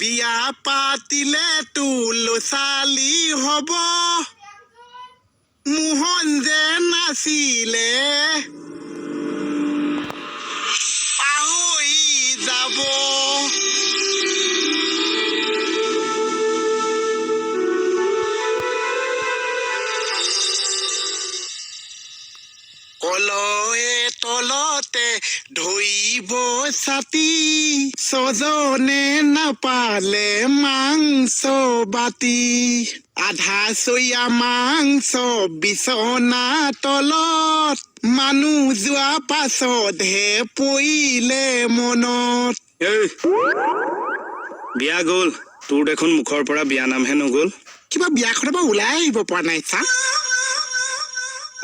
বিয়া পাতিলে তুলচালি হব মোহন যে নাছিলে পাহৰি যাব কলয়ে তলতে ধৰিব ছাতি ছজনে নাপালে মাংস বাতি আধা চৈয়া মাংস বিচনা তলত মানুহ যোৱা পাছতহে পৰিলে মনত বিয়া গ'ল তোৰ দেখোন মুখৰ পৰা বিয়া নামহে নগ'ল কিবা বিয়াখনৰ পৰা ওলাই আহিব পৰা নাই চা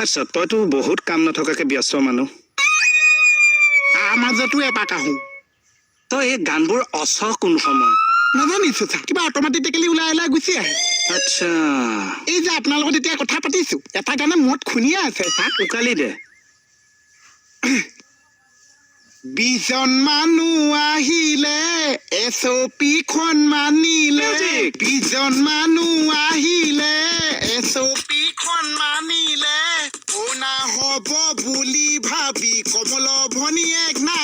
আচ্ছা তইতো বহুত কাম নথকাকে ব্যস্ত মানুহ তাৰ মাজতো এপাক আহোঁ তই এই গানবোৰ অচ কোন সময় নাজানিছো চা কিবা অট'মেটিকেলি ওলাই গুচি আহে আচ্ছা এই যে আপোনাৰ লগত এতিয়া কথা পাতিছো এটা গানে মূৰত খুন্দিয়ে আছে চা উকালি দে 20 জন মানুহ আহিলে এছপিখন মানিলে 20 জন মানুহ আহিলে এছপিখন মানিলে শুনা হ'ব বুলি ভাবি কমল ভনীয়েক না